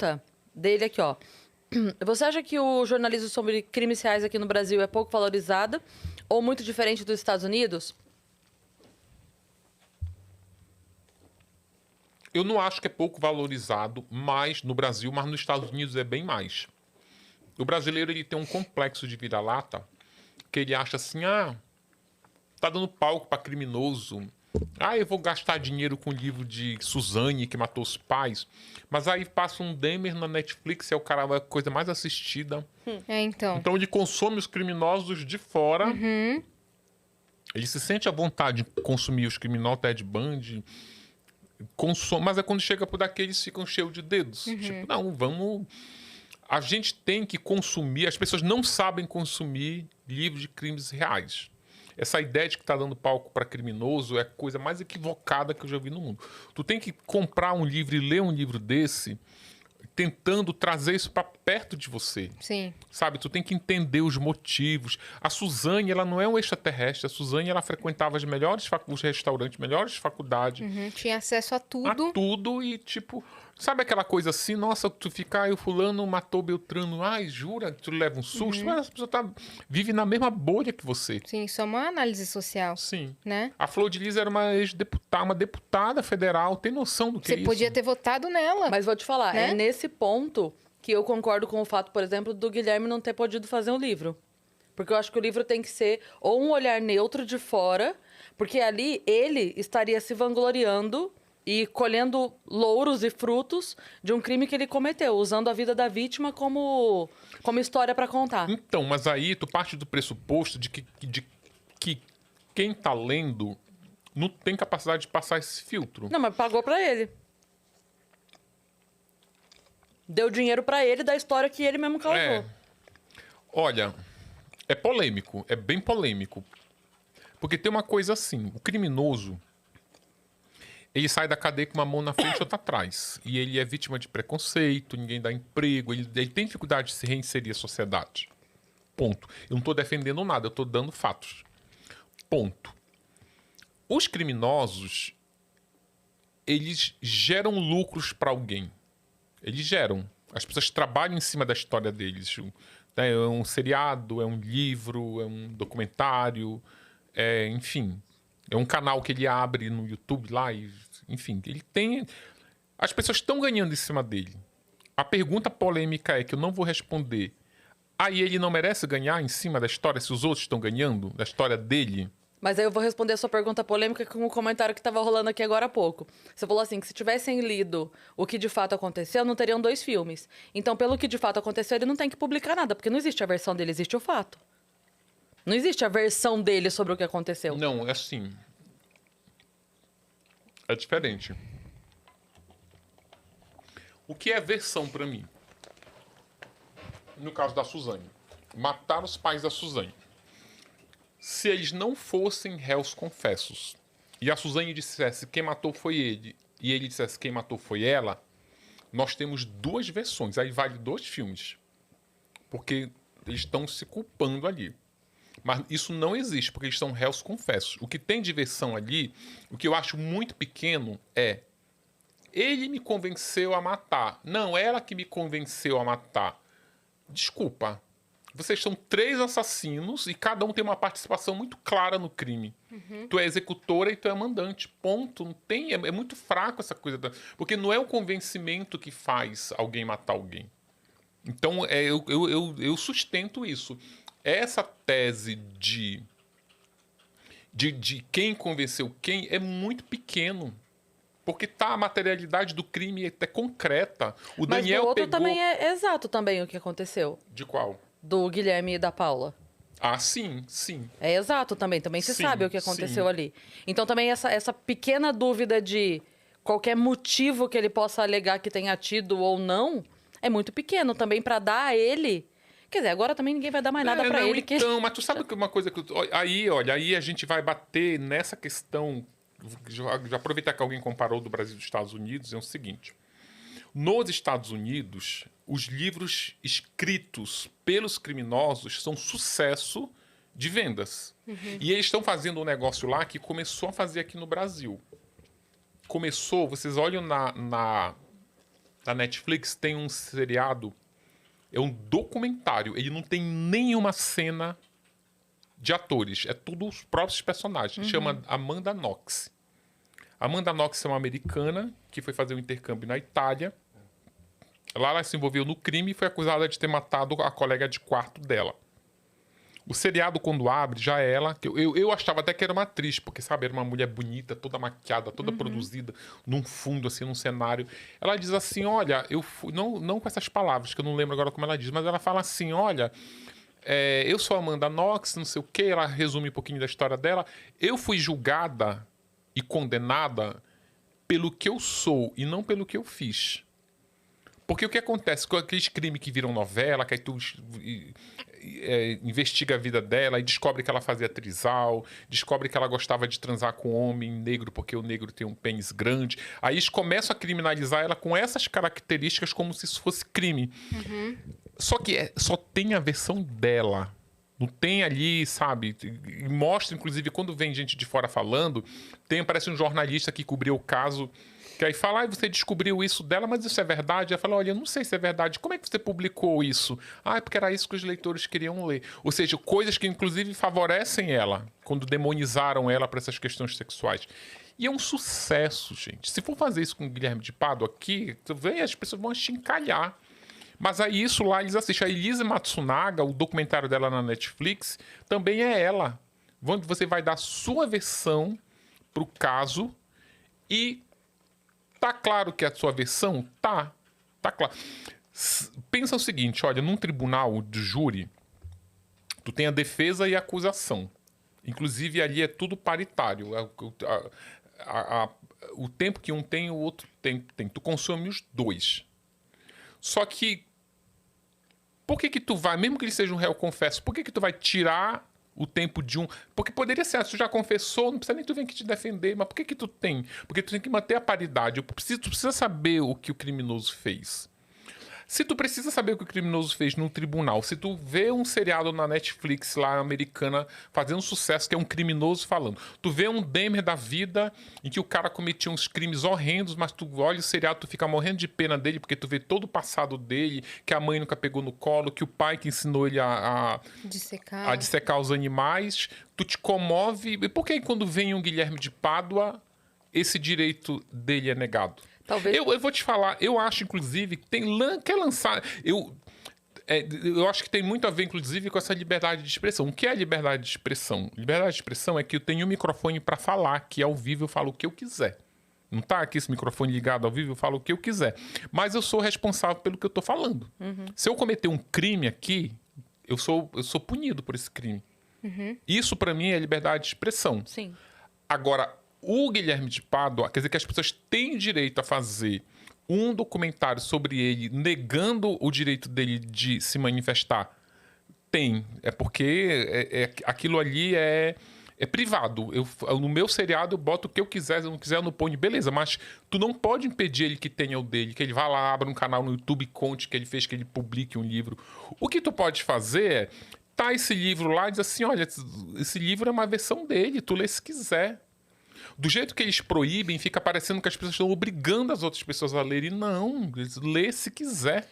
pergunta dele aqui, ó. Você acha que o jornalismo sobre crimes reais aqui no Brasil é pouco valorizado ou muito diferente dos Estados Unidos? Eu não acho que é pouco valorizado mais no Brasil, mas nos Estados Unidos é bem mais. O brasileiro ele tem um complexo de vira-lata que ele acha assim, tá dando palco para criminoso. Eu vou gastar dinheiro com o livro de Suzane, que matou os pais. Mas aí passa um Dahmer na Netflix, é a coisa mais assistida. Então. Então ele consome os criminosos de fora. Ele se sente à vontade de consumir os criminosos, Ted Bundy. Consome, mas é quando chega por daqui, eles ficam cheios de dedos. Tipo, não, vamos... A gente tem que consumir... As pessoas não sabem consumir livros de crimes reais. Essa ideia de que tá dando palco para criminoso é a coisa mais equivocada que eu já vi no mundo. Tu tem que comprar um livro e ler um livro desse tentando trazer isso para perto de você. Sim. Sabe? Tu tem que entender os motivos. A Suzane, ela não é um extraterrestre. A Suzane, ela frequentava os restaurantes, melhores faculdades. Tinha acesso a tudo. A tudo e, tipo... Sabe aquela coisa assim? Nossa, tu fica... o fulano matou Beltrano. Ai, jura? Tu leva um susto? Mas a pessoa vive na mesma bolha que você. Sim, só uma análise social. Sim. Né? A Flor de Lis era uma ex-deputada, uma deputada federal. Tem noção do que é isso? Você podia ter votado nela. Mas vou te falar, Né? é nesse ponto que eu concordo com o fato, por exemplo, do Guilherme não ter podido fazer um livro. Porque eu acho que o livro tem que ser ou um olhar neutro de fora, porque ali ele estaria se vangloriando e colhendo louros e frutos de um crime que ele cometeu, usando a vida da vítima como história para contar. Então, mas aí tu parte do pressuposto de que quem tá lendo não tem capacidade de passar esse filtro. Não, mas pagou para ele. Deu dinheiro para ele da história que ele mesmo causou. Olha, é polêmico, é bem polêmico. Porque tem uma coisa assim, o criminoso, ele sai da cadeia com uma mão na frente e outra atrás. E ele é vítima de preconceito, ninguém dá emprego, ele tem dificuldade de se reinserir à sociedade. Ponto. Eu não estou defendendo nada, eu estou dando fatos. Ponto. Os criminosos, eles geram lucros para alguém. Eles geram. As pessoas trabalham em cima da história deles. É um seriado, é um livro, é um documentário, enfim. É um canal que ele abre no YouTube lá, enfim. Ele tem... As pessoas estão ganhando em cima dele. A pergunta polêmica é que eu não vou responder. E ele não merece ganhar em cima da história se os outros estão ganhando, da história dele? Mas aí eu vou responder a sua pergunta polêmica com o comentário que estava rolando aqui agora há pouco. Você falou assim, que se tivessem lido o que de fato aconteceu, não teriam 2 filmes. Então, pelo que de fato aconteceu, ele não tem que publicar nada, porque não existe a versão dele, existe o fato. Não existe a versão dele sobre o que aconteceu. Não, é assim. É diferente. O que é versão pra mim? No caso da Suzane. Mataram os pais da Suzane. Se eles não fossem réus confessos e a Suzane dissesse quem matou foi ele e ele dissesse quem matou foi ela, nós temos 2 versões. Aí vale 2 filmes. Porque eles estão se culpando ali. Mas isso não existe, porque eles são réus confessos. O que tem de versão ali, o que eu acho muito pequeno é ele me convenceu a matar. Não, ela que me convenceu a matar. Desculpa. Vocês são 3 assassinos e cada um tem uma participação muito clara no crime. Tu é executora e tu é mandante. Ponto. Não tem, é muito fraco essa coisa. Porque não é o convencimento que faz alguém matar alguém. Então, eu sustento isso. Essa tese de quem convenceu quem é muito pequeno. Porque a materialidade do crime é concreta. O Mas Daniel do outro pegou... também é exato também o que aconteceu. De qual? Do Guilherme e da Paula. Sim, sim. É exato também. Também se Sim, sabe o que aconteceu sim. ali. Então também essa pequena dúvida de qualquer motivo que ele possa alegar que tenha tido ou não é muito pequeno também para dar a ele. Quer dizer, agora também ninguém vai dar mais nada para ele. Então, mas tu sabe que uma coisa que... Aí a gente vai bater nessa questão... Já aproveitar que alguém comparou do Brasil e dos Estados Unidos, é o seguinte. Nos Estados Unidos, os livros escritos pelos criminosos são sucesso de vendas. E eles estão fazendo um negócio lá que começou a fazer aqui no Brasil. Vocês olham na Netflix tem um seriado, é um documentário. Ele não tem nenhuma cena de atores, é tudo os próprios personagens. Chama Amanda Knox. Amanda Knox é uma americana que foi fazer um intercâmbio na Itália. Lá ela se envolveu no crime e foi acusada de ter matado a colega de quarto dela. O seriado, quando abre, já é ela... Eu achava até que era uma atriz, porque, sabe, era uma mulher bonita, toda maquiada, toda produzida, num fundo, assim, num cenário. Ela diz assim, olha, eu fui... Não com essas palavras, que eu não lembro agora como ela diz, mas ela fala assim, olha, eu sou Amanda Knox, não sei o quê, ela resume um pouquinho da história dela. Eu fui julgada e condenada pelo que eu sou e não pelo que eu fiz. Porque o que acontece com aqueles crimes que viram novela, que aí tu investiga a vida dela e descobre que ela fazia trisal, descobre que ela gostava de transar com homem negro porque o negro tem um pênis grande. Aí eles começam a criminalizar ela com essas características como se isso fosse crime. Só que só tem a versão dela. Não tem ali, sabe? E mostra, inclusive, quando vem gente de fora falando, parece um jornalista que cobriu o caso... Que aí fala, você descobriu isso dela, mas isso é verdade? Ela fala, olha, eu não sei se é verdade. Como é que você publicou isso? É porque era isso que os leitores queriam ler. Ou seja, coisas que inclusive favorecem ela, quando demonizaram ela para essas questões sexuais. E é um sucesso, gente. Se for fazer isso com o Guilherme de Pádua aqui, as pessoas vão achincalhar. Mas aí isso lá eles assistem. A Elise Matsunaga, o documentário dela na Netflix, também é ela. Você vai dar a sua versão pro caso e... Tá claro que é a sua versão? Tá claro. Pensa o seguinte, olha, num tribunal de júri, tu tem a defesa e a acusação. Inclusive, ali é tudo paritário. O tempo que um tem, o outro tem. Tu consome os dois. Só que, por que tu vai, mesmo que ele seja um réu confesso, por que tu vai tirar... o tempo de um... Porque poderia ser, se tu já confessou, não precisa nem tu vir aqui te defender, mas por que tu tem? Porque tu tem que manter a paridade. Tu precisa saber o que o criminoso fez. Se tu precisa saber o que o criminoso fez num tribunal, se tu vê um seriado na Netflix lá, americana, fazendo sucesso, que é um criminoso falando, tu vê um Dahmer da vida, em que o cara cometia uns crimes horrendos, mas tu olha o seriado, tu fica morrendo de pena dele, porque tu vê todo o passado dele, que a mãe nunca pegou no colo, que o pai que ensinou ele a dissecar os animais, tu te comove. E por que quando vem um Guilherme de Pádua, esse direito dele é negado? Talvez... Eu vou te falar, eu acho, inclusive, que quer lançar... Eu acho que tem muito a ver, inclusive, com essa liberdade de expressão. O que é a liberdade de expressão? Liberdade de expressão é que eu tenho um microfone para falar, que ao vivo eu falo o que eu quiser. Não tá aqui esse microfone ligado ao vivo, eu falo o que eu quiser. Mas eu sou responsável pelo que eu tô falando. Se eu cometer um crime aqui, eu sou punido por esse crime. Isso, para mim, é liberdade de expressão. Sim. Agora... O Guilherme de Pádua, quer dizer que as pessoas têm direito a fazer um documentário sobre ele, negando o direito dele de se manifestar? Tem. É porque aquilo ali é privado. No meu seriado eu boto o que eu quiser, se eu não quiser eu não ponho, beleza. Mas tu não pode impedir ele que tenha o dele, que ele vá lá, abra um canal no YouTube e conte que ele fez, que ele publique um livro. O que tu pode fazer é, tá esse livro lá e diz assim, olha, esse livro é uma versão dele, tu lê se quiser. Do jeito que eles proíbem, fica parecendo que as pessoas estão obrigando as outras pessoas a lerem. Não, lê se quiser.